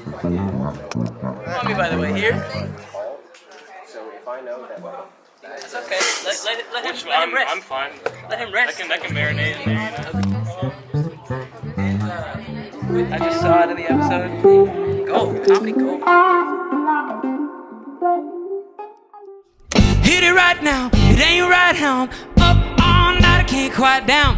Want me, by the way, here? So if I know that, That's okay. Let him rest. I'm fine. Let him rest. I can marinate in there, I just saw it in the episode. Gold. Comedy gold. Hit it right now. It ain't right, hound. Up all night. I can't quiet down.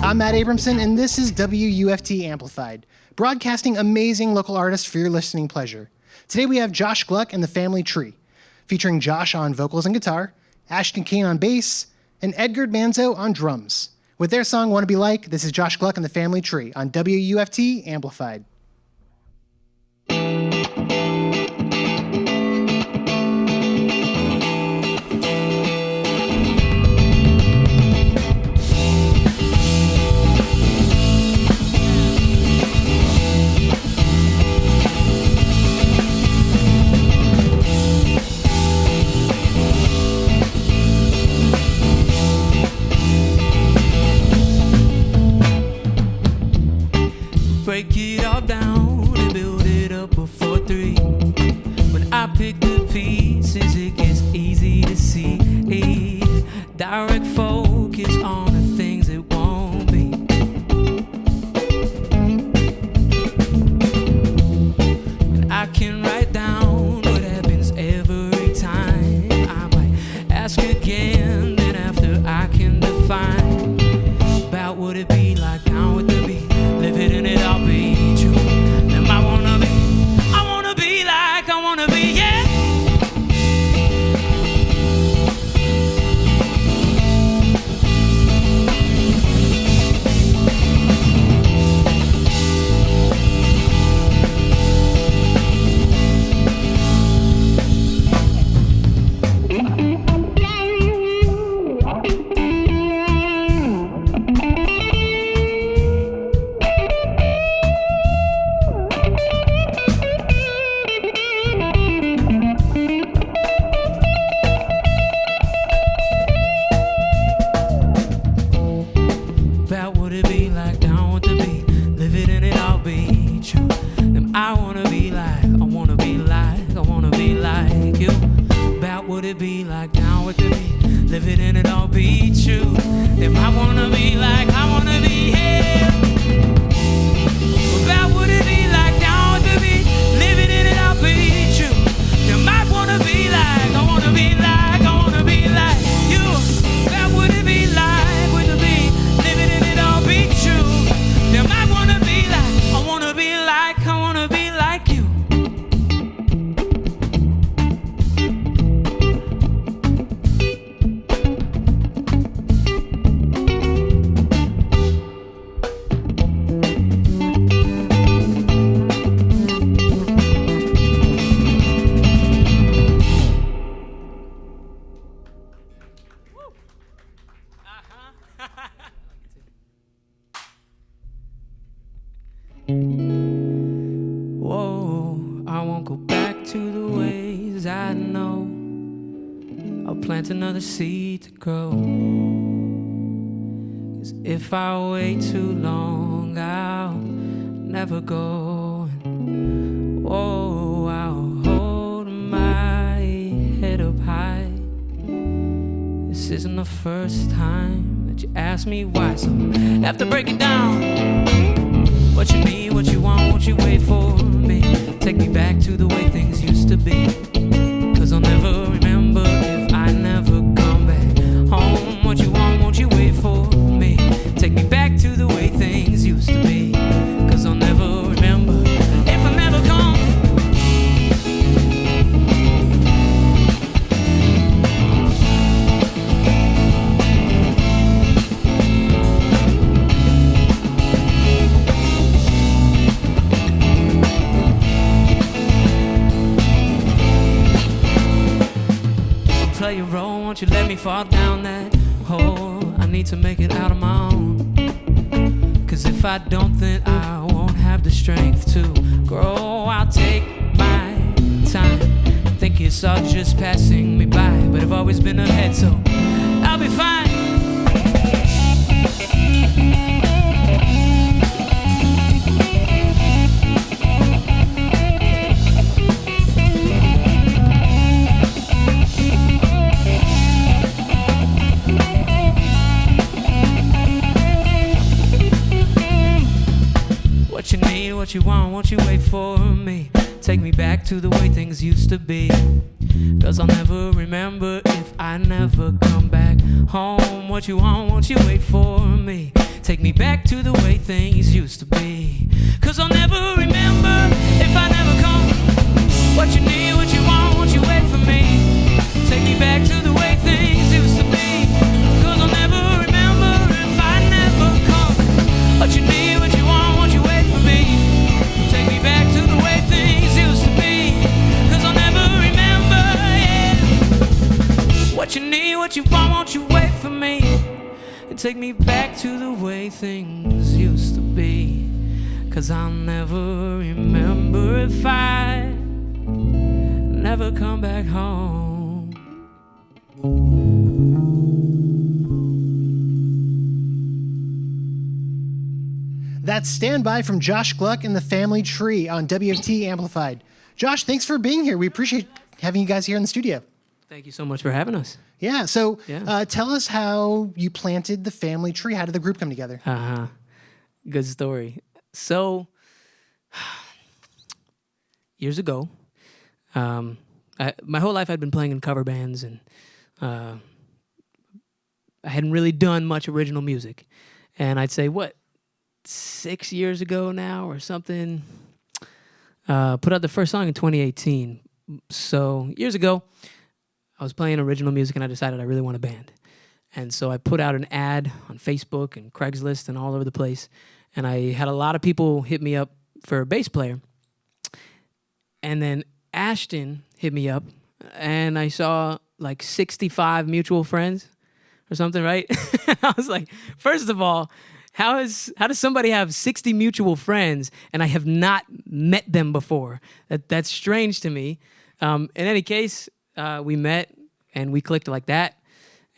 I'm Matt Abramson, and this is WUFT Amplified, broadcasting amazing local artists for your listening pleasure. Today we have Josh Gluck and the Family Tree, featuring Josh on vocals and guitar, Ashton Cain on bass, and Edgard Manso on drums. With their song Wanna Be Like, this is Josh Gluck and the Family Tree on WUFT Amplified. Break it all down and build it up before 3. When I pick the pieces, it gets easy to see. Direct focus on the things it won't be. And I can write down what happens every time. I might ask again, then after I can define about what it be like down with the beat. Live it and it'll be true. And I wanna be like, I wanna be, yeah. About what it be like down with the beat. Live it and it'll be true. Then I wanna be like, I wanna be like, I wanna be like you. About what it be like down with the beat. Live it and it'll be true. Then I wanna be like, I wanna be here. About what it be like down with the beat. Live it and it'll be true. Then I wanna be like, I wanna be like, I wanna be like you. About what it be like with the beat. Live it and it'll be true. Then I wanna be like, I wanna be like, I wanna be like you. Whoa, I won't go back to the ways I know. I'll plant another seed to grow. 'Cause if I wait too long, I'll never go. Whoa, I'll hold my head up high. This isn't the first time that you asked me why, so I have to break it down. What you need, what you want, what you wait for me. Take me back to the way things used to be. 'Cause I'll never remember if I never come back home. What you want, won't you wait for me. Take me back to the way things used to be. 'Cause I'll never remember if I never come. Play your role, won't you let me fall down that hole? I need to make it out on my own. 'Cause if I don't, then I won't have the strength to grow. I'll take my time. Think it's all just passing me by, but I've always been ahead, so I'll be fine. what you want, won't you wait for me? Take me back to the way things used to be. 'Cause I'll never remember if I never come back home. What you want, won't you wait for me? Take me back to the way things used to be. 'Cause I'll never remember if I never come. What you need, what you want, won't you wait for me? Take me back to the way things used to be. 'Cause I'll never remember if I never come. What you need, what you want, won't you wait for me? Take me back to the way things used to be. 'Cause I'll never remember, yeah. What you need, what you want, won't you wait for me? And take me back to the way things used to be. 'Cause I'll never remember if I never come back home. That's Stand By from Josh Gluck and the Family Tree on WFT Amplified. Josh, thanks for being here. We appreciate having you guys here in the studio. Thank you so much for having us. Yeah, so Yeah. tell us how you planted the Family Tree. How did the group come together? Good story. So, years ago, my whole life I'd been playing in cover bands, and I hadn't really done much original music. And I'd say, 6 years ago now or something, put out the first song in 2018. So years ago, I was playing original music and I decided I really want a band. And so I put out an ad on Facebook and Craigslist and all over the place. And I had a lot of people hit me up for a bass player. And then Ashton hit me up and I saw like 65 mutual friends or something, right? I was like, first of all, how does somebody have 60 mutual friends and I have not met them before? That's strange to me. In any case, we met and we clicked like that.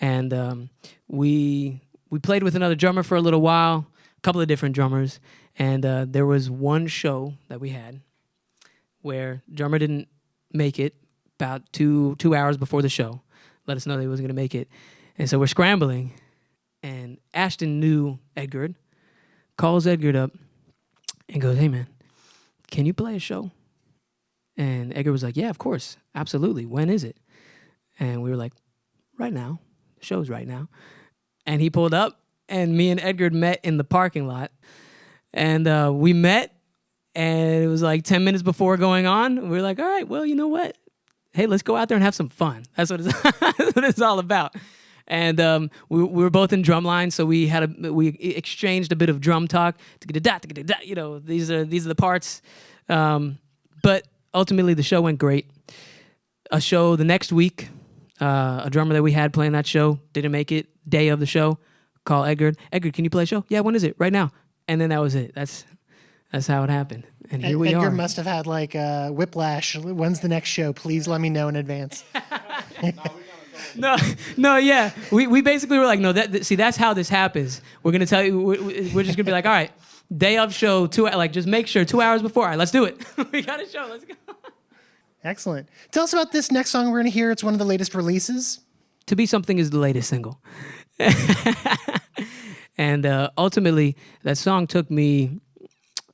And we played with another drummer for a little while, a couple of different drummers. And there was one show that we had where drummer didn't make it about two hours before the show. Let us know that he wasn't going to make it. And so we're scrambling. And Ashton knew Edgard, calls Edgard up and goes, "Hey, man, can you play a show?" And Edgard was like, "Yeah, of course. Absolutely. When is it?" And we were like, "Right now. The show's right now." And he pulled up, and me and Edgard met in the parking lot. And we met, and it was like 10 minutes before going on. We were like, all right, well, you know what? Hey, let's go out there and have some fun. That's what that's what it's all about. And we were both in drumline, so we exchanged a bit of drum talk. You know, these are the parts. But ultimately, the show went great. A show the next week, a drummer that we had playing that show didn't make it. Day of the show, call Edgard. Edgard, can you play a show? Yeah, when is it? Right now. And then that was it. That's how it happened. And here we are. Edgard must have had like whiplash. When's the next show? Please let me know in advance. No, yeah. We basically were like, no, that's how this happens. We're going to tell you, we're just going to be like, all right, day of show, just make sure 2 hours before. All right, let's do it. We got a show. Let's go. Excellent. Tell us about this next song we're going to hear. It's one of the latest releases. To Be Something is the latest single. And ultimately, that song took me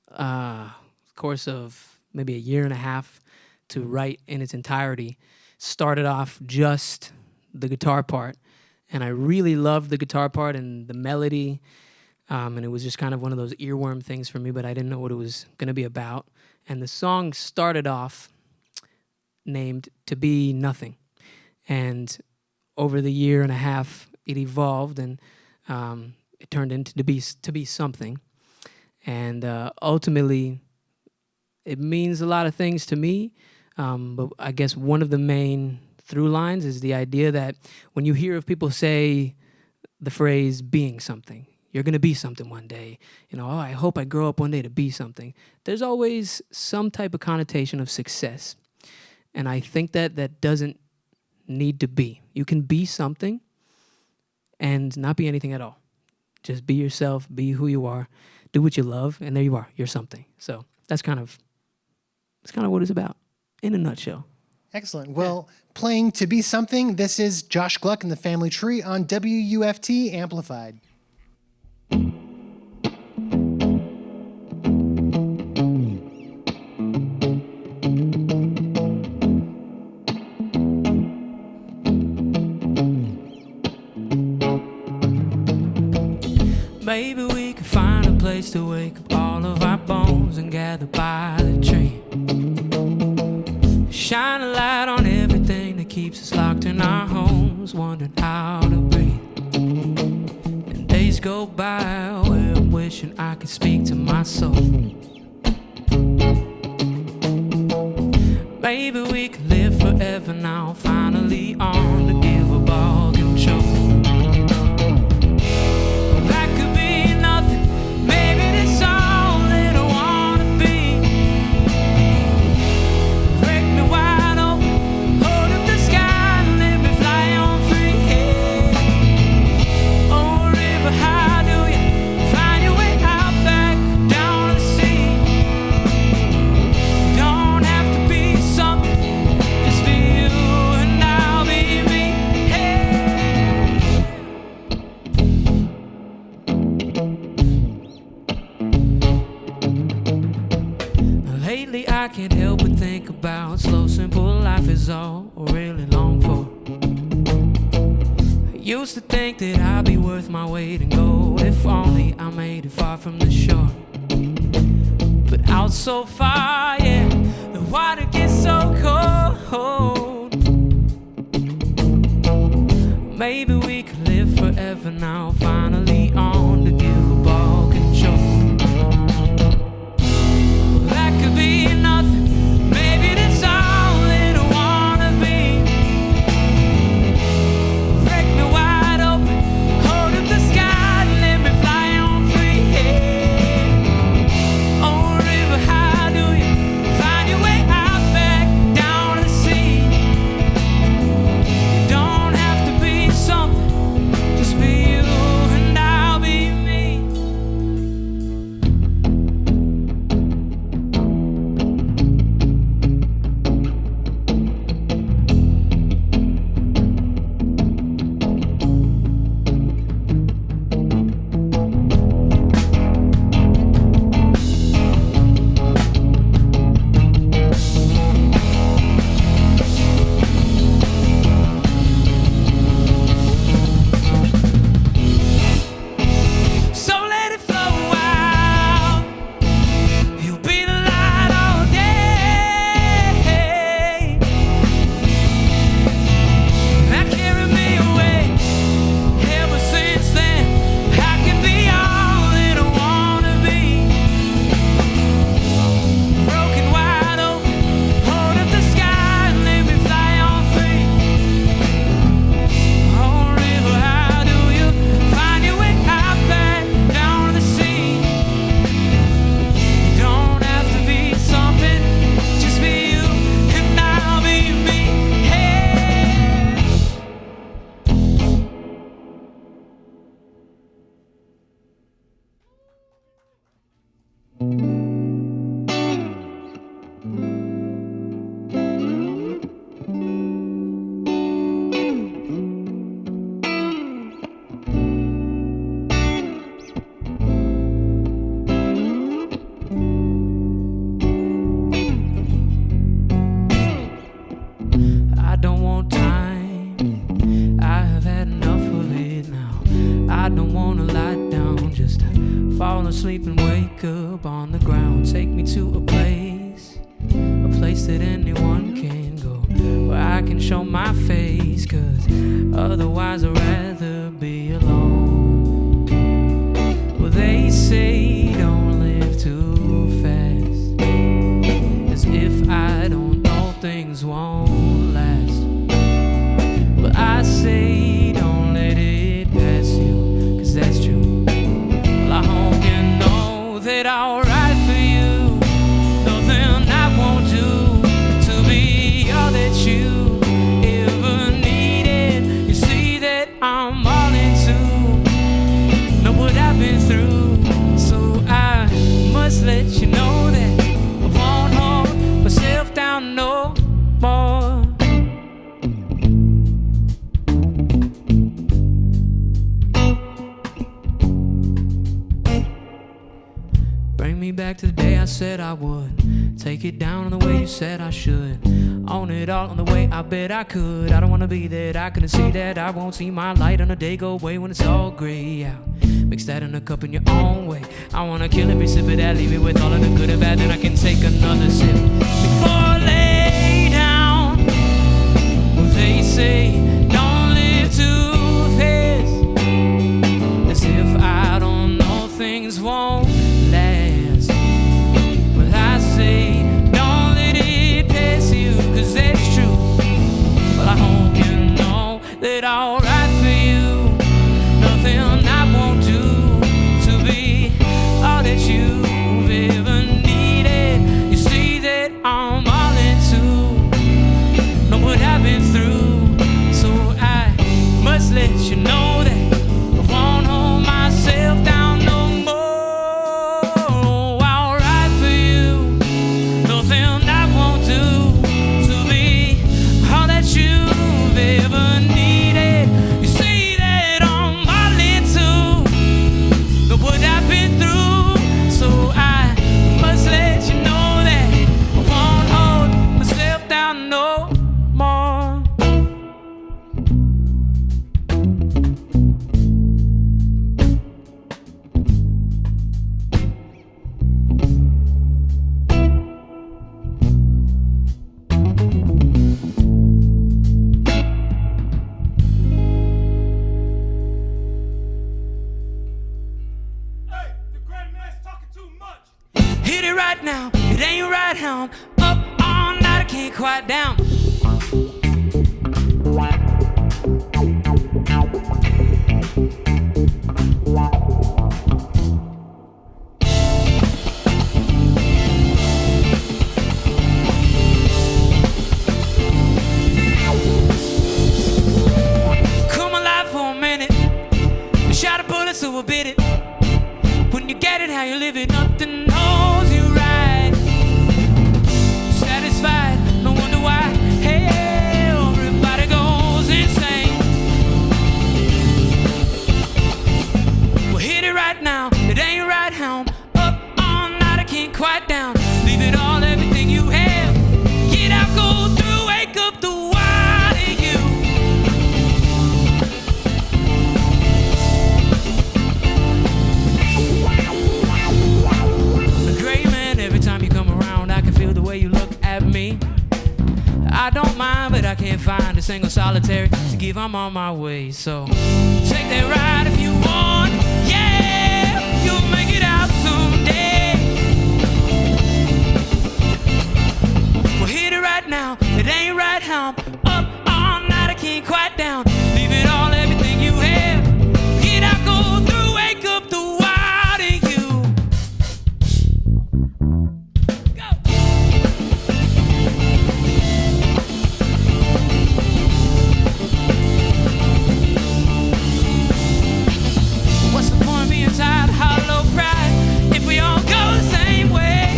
a course of maybe a year and a half to write in its entirety. Started off just the guitar part, and I really loved the guitar part and the melody, and it was just kind of one of those earworm things for me, but I didn't know what it was going to be about. And the song started off named To Be Nothing, and over the year and a half, it evolved, and it turned into to be something. And ultimately, it means a lot of things to me, but I guess one of the main through lines is the idea that when you hear of people say the phrase being something, you're going to be something one day. You know, oh, I hope I grow up one day to be something. There's always some type of connotation of success. And I think that doesn't need to be. You can be something and not be anything at all. Just be yourself, be who you are, do what you love, and there you are. You're something. So that's kind of what it's about in a nutshell. Excellent. Well, playing To Be Something, this is Josh Gluck and the Family Tree on WUFT Amplified. Maybe we could find a place to wake up all of our bones and gather by the tree. Shine a light on everything that keeps us locked in our homes, wondering how to breathe. And days go by where I'm wishing I could speak to my soul. Maybe we could live forever now, finally on to give up all control. That could be nothing, maybe that's all that I wanna be. Break me wide open, hold up the sky and let me fly on free. Yeah. Oh, river, how do you find your way out back down to the sea? Don't have to be something, just be you and I'll be me. Lately I can't help but think about slow, simple life is all I really long for. I used to think that I'd be worth my weight in gold if only I made it far from the shore. But out so far, yeah, the water gets so cold. Maybe we could live forever now, finally on to give up all control. That could be nothing, maybe that's all that I wanna be. Break me wide open, hold up the sky and let me fly on free. Yeah. Oh, river, how do you find your way out back down to the sea? You don't have to be something, just be you and I'll be me. So let it flow out. You'll be the light all day. Now carry me away. Ever since then, I can be all that I wanna be. Broken wide open, hold up the sky and let me fly on free. Oh, river, how do you find your way out back down to the sea? You don't have to be something, just be you and I'll be me. Hey. I don't want time, I have had enough of it now. I don't wanna lie down, just to fall asleep and wake up on the ground. Take me to a place that anyone can go, where I can show my face, 'cause otherwise I'd rather be alone. Well, they say don't live too fast, as if I don't know things won't last. Well, I say don't let it pass you, 'cause that's true. Well, I hope you know that I'll ride for you. Nothing I won't do to be all that you ever needed. You see that I'm to the day I said I would. Take it down in the way you said I should. Own it all in the way I bet I could. I don't wanna be that, I couldn't see that. I won't see my light on the day go away when it's all gray out. Mix that in a cup in your own way. I wanna kill every sip of that, leave it with all of the good and bad. Then I can take another sip before I lay down. Well, they say don't live too fast, as if I don't know things won't last. Well, I say don't let it pass you, cause that's true. Well, I hope you know that I'll ride for you. Nothing I won't do to be all that you've ever needed. You see that I'm all into, know what I've been through. So I must let you know that I won't hold myself down no more. I'll ride for you. Nothing I won't do to be all that you've ever needed. You see that I'm all into, know what I've been through. So I must let you know that I won't hold myself down no more. Hey, the great man's talking too much. Hit it right now, it ain't right, hound. Up all night, I can't quiet down. Come alive for a minute. A shot of bullets, so we'll beat it. When you get it, how you live it, nothing holds you right. Satisfied, no wonder why. Hey, everybody goes insane. Well, hit it right now, it ain't right, hound. Up all night, I can't quiet down. Leave it all, everything you have. Get out, go through, wake up the wild in you. A great man, every time you come around, I can feel the way you look at me. I don't mind, but I can't find a single solitary to give. I'm on my way, so take that ride if you want. Yeah, you'll make it out someday. Well, hit it right now, it ain't right, hound. Up all night, I can't quiet down. Leave it all, everything you have. Get out, go through, wake up the wild in you. Go. What's the point of being tired, hollow pride, if we all go the same way?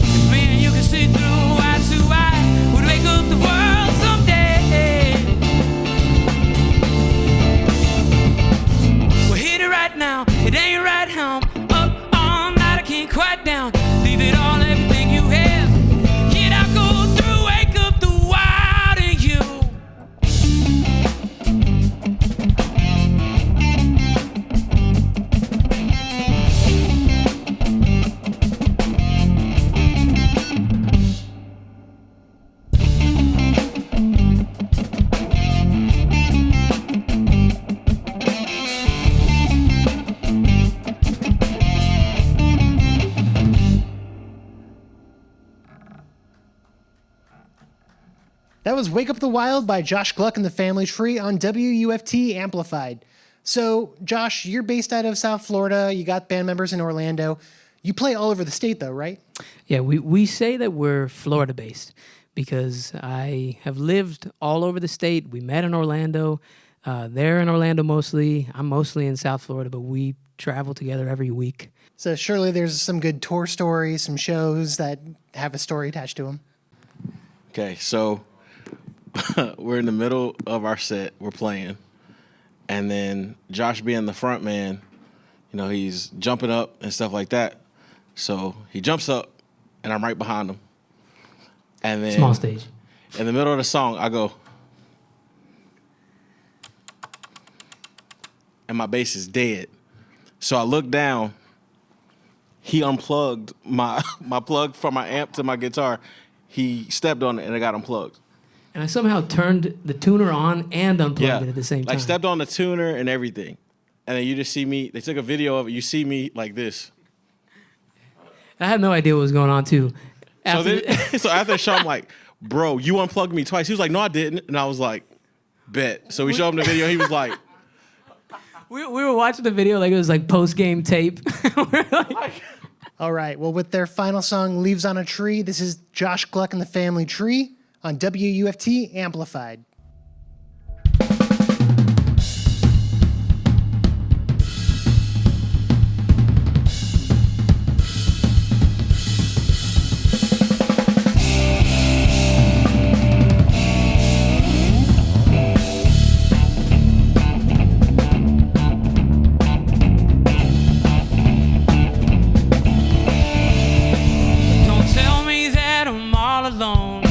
If me and you can see through eye to eye, we'd wake up the world someday. Well, hit it right now, it ain't right, hound. Up all night, I can't quiet down. Leave it all, everything you have. Get out, go through, wake up the wild in you. That was Wake Up the Wild by Josh Gluck and the Family Tree on WUFT Amplified. So, Josh, you're based out of South Florida. You got band members in Orlando. You play all over the state, though, right? Yeah, we say that we're Florida-based because I have lived all over the state. We met in Orlando. They're in Orlando mostly. I'm mostly in South Florida, but we travel together every week. So surely there's some good tour stories, some shows that have a story attached to them. Okay, so we're in the middle of our set. We're playing. And then Josh, being the front man, he's jumping up and stuff like that. So he jumps up, and I'm right behind him. And then Small stage. in the middle of the song, I go, and my bass is dead. So I look down. He unplugged my plug from my amp to my guitar. He stepped on it, and it got unplugged. And I somehow turned the tuner on and unplugged it at the same time. Like stepped on the tuner and everything. And then you just see me, they took a video of it, you see me like this. I had no idea what was going on, too. So after the show, I'm like, bro, you unplugged me twice. He was like, no, I didn't. And I was like, bet. So we showed him the video. He was like, we were watching the video like it was like post-game tape. We're like, All right. Well, with their final song, Leaves on a Tree, this is Josh Gluck and the Family Tree on WUFT Amplified. Don't tell me that I'm all alone.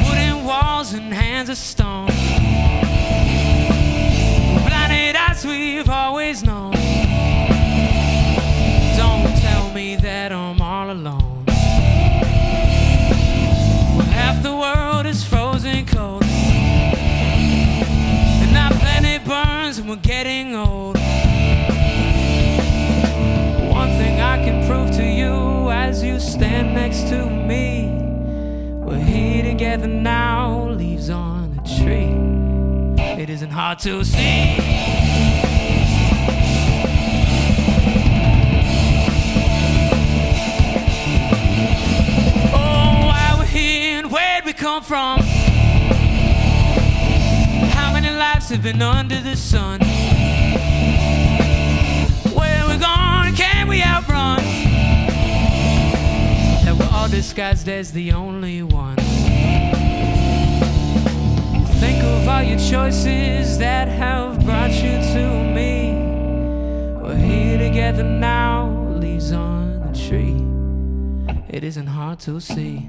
Wooden walls and hands of stone. Blinded as we've always known. Don't tell me that I'm all alone. Well, half the world is frozen cold. And our planet burns and we're getting old. One thing I can prove to you as you stand next to me, we're here together now, leaves on a tree. It isn't hard to see. Oh, why we're here and where'd we come from? How many lives have been under the sun? Where we're going, can we outrun? That we're all disguised as the only one. Think of all your choices that have brought you to me. We're here together now, leaves on a tree. It isn't hard to see.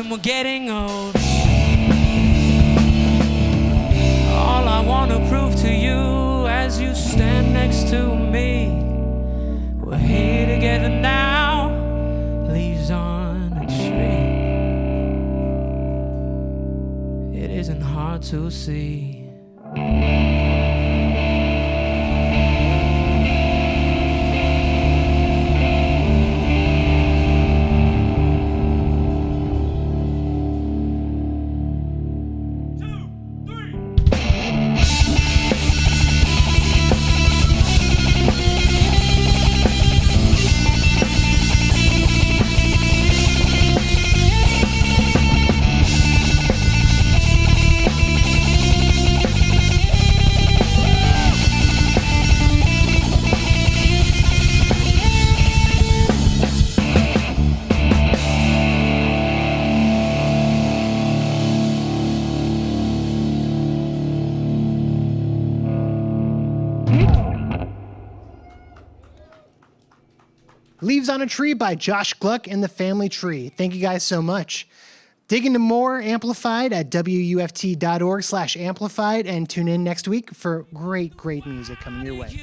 We're getting old. All I want to prove to you as you stand next to me, we're here together now, leaves on a tree. It isn't hard to see. Leaves on a Tree by Josh Gluck and the Family Tree. Thank you guys so much. Dig into more Amplified at wuft.org/amplified and tune in next week for great, great music coming your way.